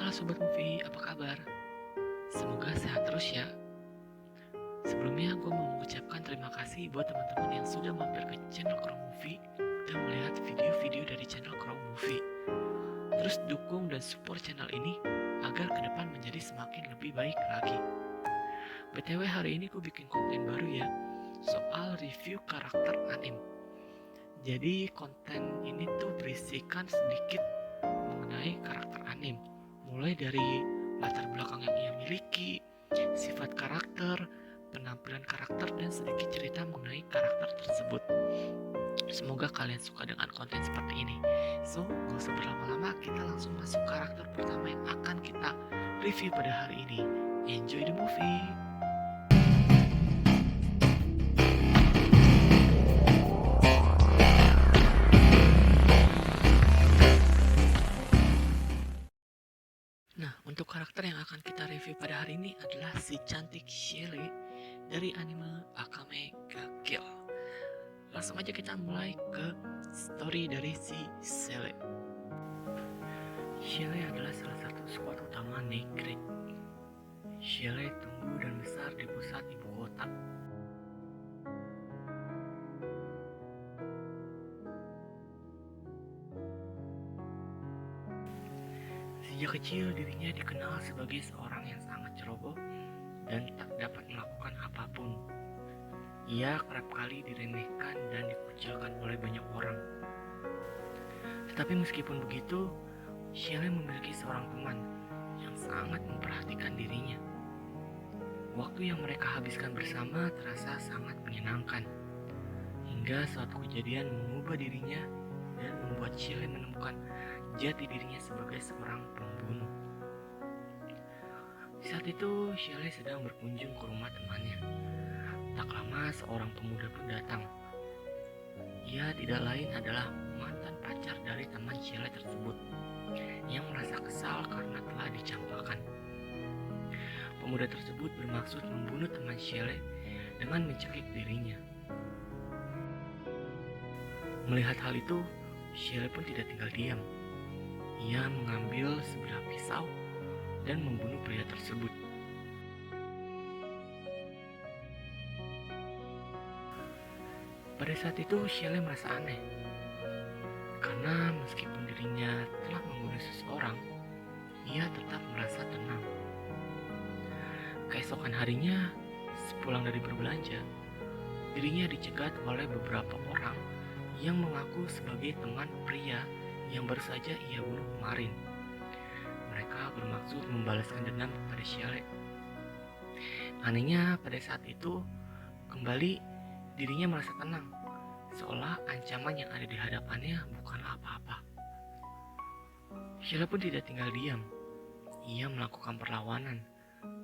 Halo Sobat Movie, apa kabar? Semoga sehat terus ya. Sebelumnya gue mau mengucapkan terima kasih buat teman-teman yang sudah mampir ke channel Crow Movie dan melihat video-video dari channel Crow Movie. Terus dukung dan support channel ini agar ke depan menjadi semakin lebih baik lagi. BTW hari ini gue bikin konten baru ya, soal review karakter anime. Jadi konten ini tuh berisikan sedikit mengenai karakter anime, mulai dari latar belakang yang ia miliki, sifat karakter, penampilan karakter, dan sedikit cerita mengenai karakter tersebut. Semoga kalian suka dengan konten seperti ini. So, gak usah berlama-lama, kita langsung masuk karakter pertama yang akan kita review pada hari ini. Enjoy the movie! Nah, untuk karakter yang akan kita review pada hari ini adalah si cantik Shelly dari anime Akame ga Kill. Langsung aja kita mulai ke story dari si Shelly. Shelly adalah salah satu squad utama Negrid. Shelly tumbuh dan besar di pusat ibu kota. Sejak kecil dirinya dikenal sebagai seorang yang sangat ceroboh dan tak dapat melakukan apapun. Ia kerap kali diremehkan dan dikucilkan oleh banyak orang. Tetapi meskipun begitu, Shelly memiliki seorang teman yang sangat memperhatikan dirinya. Waktu yang mereka habiskan bersama terasa sangat menyenangkan, hingga suatu kejadian mengubah dirinya dan membuat Shelly menemukan jati dirinya sebagai seorang pembunuh. Di saat itu, Shelly sedang berkunjung ke rumah temannya. Tak lama seorang pemuda pun datang. Ia tidak lain adalah mantan pacar dari teman Shelly tersebut yang merasa kesal karena telah dicampakan. Pemuda tersebut bermaksud membunuh teman Shelly dengan mencekik dirinya. Melihat hal itu, Shelly pun tidak tinggal diam. Ia mengambil sebilah pisau dan membunuh pria tersebut. Pada saat itu Shelly merasa aneh, karena meskipun dirinya telah membunuh seseorang, ia tetap merasa tenang. Keesokan harinya, sepulang dari berbelanja, dirinya dicegat oleh beberapa orang yang mengaku sebagai teman pria yang baru saja ia bunuh kemarin. Mereka bermaksud membalaskan dendam kepada Shelly. Anehnya pada saat itu, kembali dirinya merasa tenang, seolah ancaman yang ada di hadapannya bukanlah apa-apa. Shelly pun tidak tinggal diam. Ia melakukan perlawanan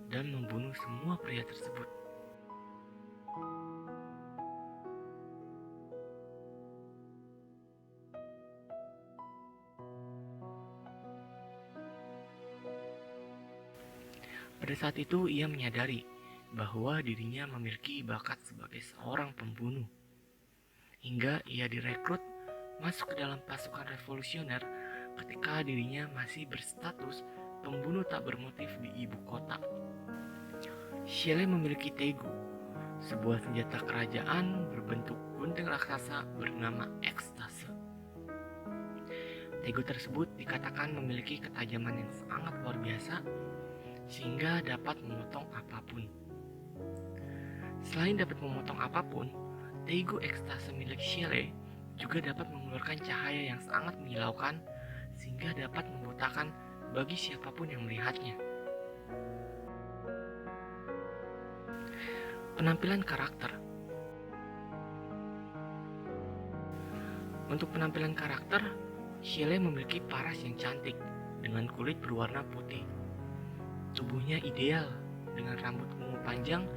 dan membunuh semua pria tersebut. Pada saat itu ia menyadari bahwa dirinya memiliki bakat sebagai seorang pembunuh. Hingga ia direkrut masuk ke dalam pasukan revolusioner ketika dirinya masih berstatus pembunuh tak bermotif di ibu kota. Shelly memiliki Teigo, sebuah senjata kerajaan berbentuk gunting raksasa bernama ekstase. Teigo tersebut dikatakan memiliki ketajaman yang sangat luar biasa sehingga dapat memotong apapun. Selain dapat memotong apapun, Teigo ekstase milik Shelly juga dapat mengeluarkan cahaya yang sangat menyilaukan sehingga dapat membutakan bagi siapapun yang melihatnya. Penampilan karakter. Untuk penampilan karakter, Shelly memiliki paras yang cantik dengan kulit berwarna putih. Tubuhnya ideal dengan rambut ungu panjang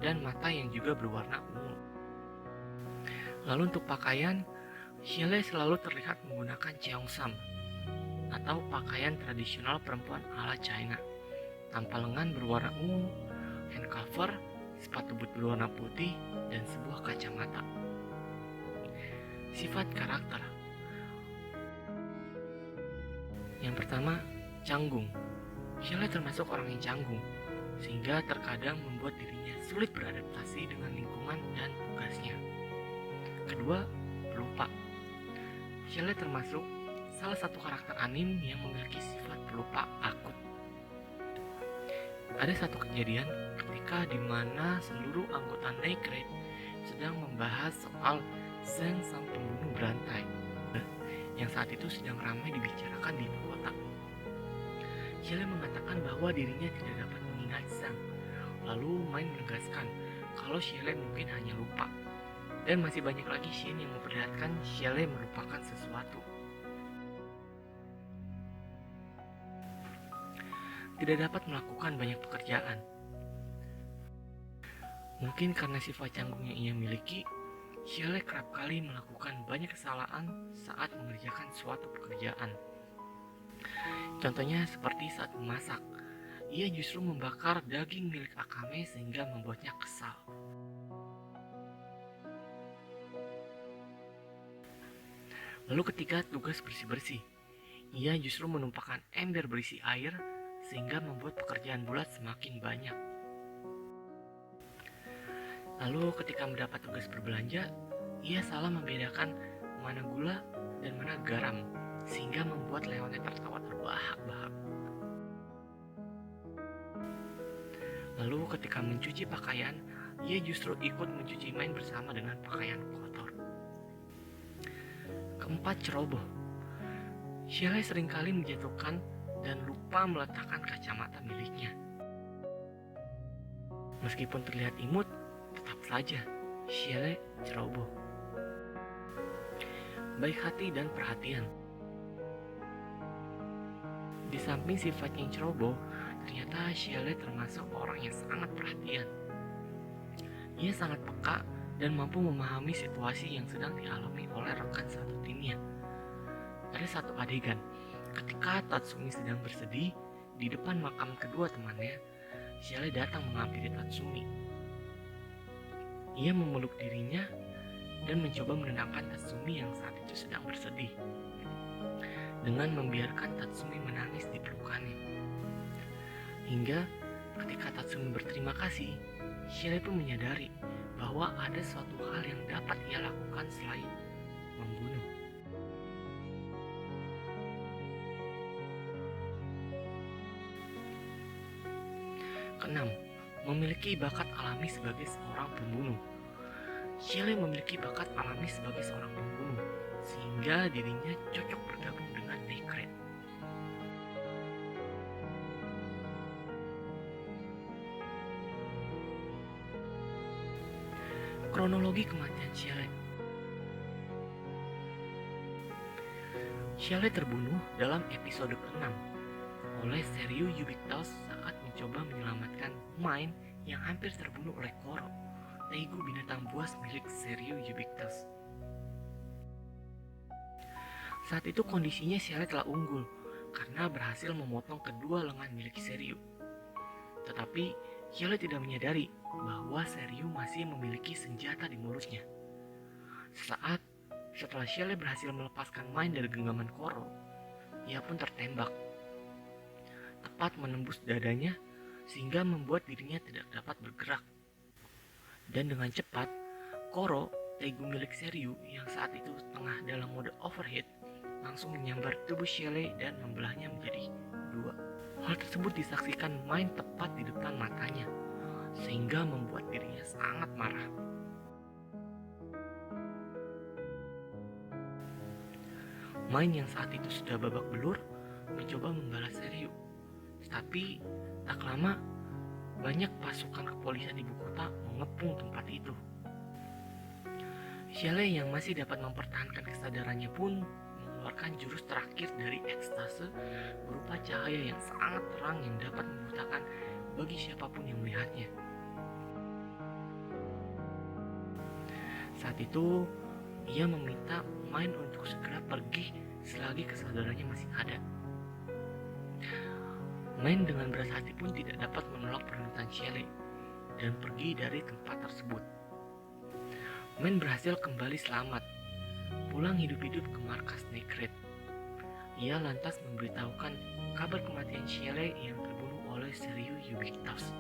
dan mata yang juga berwarna ungu. Lalu untuk pakaian, Shelly selalu terlihat menggunakan cheongsam atau pakaian tradisional perempuan ala China, tanpa lengan berwarna ungu, hand cover, sepatu boot berwarna putih, dan sebuah kacamata. Sifat karakter. Yang pertama, canggung. Shelley termasuk orang yang canggung, sehingga terkadang membuat dirinya sulit beradaptasi dengan lingkungan dan tugasnya. Kedua, pelupa. Shelley termasuk salah satu karakter anim yang memiliki sifat pelupa akut. Ada satu kejadian ketika di mana seluruh anggota Nightcrawler sedang membahas soal Zeng sang pembunuh berantai yang saat itu sedang ramai dibicarakan di ibu kota. Shelley mengatakan bahwa dirinya tidak dapat mengingat Zeng. Lalu Mine menegaskan kalau Shelley mungkin hanya lupa. Dan masih banyak lagi scene yang memperlihatkan Shelley melupakan sesuatu. Tidak dapat melakukan banyak pekerjaan. Mungkin karena sifat canggung yang ia miliki, Shelley kerap kali melakukan banyak kesalahan saat mengerjakan suatu pekerjaan. Contohnya seperti saat memasak, ia justru membakar daging milik Akame sehingga membuatnya kesal. Lalu ketika tugas bersih-bersih, ia justru menumpahkan ember berisi air sehingga membuat pekerjaan bulat semakin banyak. Lalu ketika mendapat tugas berbelanja, ia salah membedakan mana gula dan mana garam sehingga membuat Leone tertawa terbahak-bahak. Lalu ketika mencuci pakaian, ia justru ikut mencuci Mine bersama dengan pakaian kotor. Keempat, ceroboh. Shelley seringkali menjatuhkan dan lupa meletakkan kacamata miliknya. Meskipun terlihat imut, tetap saja Shelley ceroboh. Baik hati dan perhatian. Di samping sifatnya yang ceroboh, ternyata Shelley termasuk orang yang sangat perhatian. Ia sangat peka dan mampu memahami situasi yang sedang dialami oleh rekan satu timnya. Ada satu adegan ketika Tatsumi sedang bersedih di depan makam kedua temannya. Shelley datang menghampiri Tatsumi. Ia memeluk dirinya dan mencoba menenangkan Tatsumi yang saat itu sedang bersedih dengan membiarkan Tatsumi menangis di pelukannya. Hingga ketika Tatsumi berterima kasih, Shelley pun menyadari bahwa ada suatu hal yang dapat ia lakukan selain membunuh. Keenam, memiliki bakat alami sebagai seorang pembunuh. Shelley memiliki bakat alami sebagai seorang pembunuh, sehingga dirinya cocok bergabung dengan Nightcrawler. Kronologi kematian Shelley. Shelley terbunuh dalam episode ke-6 oleh Seryu Yubictus saat mencoba menyelamatkan Mine yang hampir terbunuh oleh Koro, Taigu binatang buas milik Seryu Yubictus. Saat itu kondisinya Shelley telah unggul karena berhasil memotong kedua lengan milik Seryu. Tetapi Shelley tidak menyadari bahwa Seryu masih memiliki senjata di mulutnya. Sesaat setelah Shelley berhasil melepaskan Mine dari genggaman Koro, ia pun tertembak, tepat menembus dadanya sehingga membuat dirinya tidak dapat bergerak. Dan dengan cepat, Koro, Taigu milik Seryu yang saat itu tengah dalam mode overheat, langsung menyambar tubuh Shelley dan membelahnya menjadi dua. Hal tersebut disaksikan Mine tepat di depan matanya, sehingga membuat dirinya sangat marah. Mine yang saat itu sudah babak belur mencoba membalas Seryu, tetapi tak lama banyak pasukan kepolisian ibu kota mengepung tempat itu. Shelley yang masih dapat mempertahankan kesadarannya pun mengeluarkan jurus terakhir dari ekstase berupa cahaya yang sangat terang yang dapat membutakan bagi siapapun yang melihatnya. Saat itu, ia meminta Mine untuk segera pergi selagi kesadarannya masih ada. Mine dengan berat hati pun tidak dapat menolak permintaan Shelley dan pergi dari tempat tersebut. Mine berhasil kembali selamat, pulang hidup-hidup ke markas Nightcrawler. Ia lantas memberitahukan kabar kematian Shelley yang terbunuh oleh Seryu Ubictus.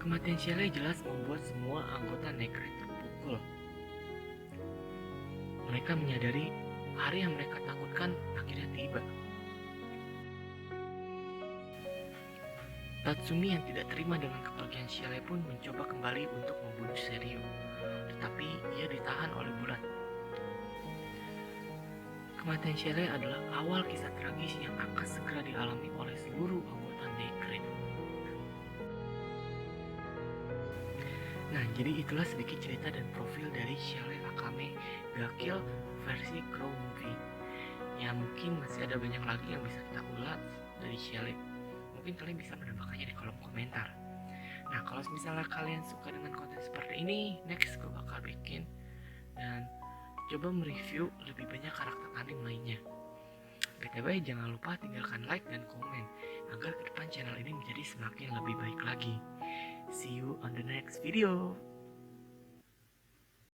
Kematian Shelley jelas membuat semua anggota Negret terpukul. Mereka menyadari hari yang mereka takutkan akhirnya tiba. Tatsumi yang tidak terima dengan kepergian Shelley pun mencoba kembali untuk membunuh Seryu, tetapi ia ditahan oleh Bulat. Kematian Shelley adalah awal kisah tragis yang akan segera dialami oleh seluruh anggota Negret. Nah, jadi itulah sedikit cerita dan profil dari Shelley Akame Ga Kill versi Crow Movie. Ya, mungkin masih ada banyak lagi yang bisa kita ulas dari Shelley. Mungkin kalian bisa menambahkannya di kolom komentar. Nah, kalau misalnya kalian suka dengan konten seperti ini, next gue bakal bikin dan coba mereview lebih banyak karakter anime lainnya. BTW, jangan lupa tinggalkan like dan komen agar ke depan channel ini menjadi semakin lebih baik lagi. See you on the next video.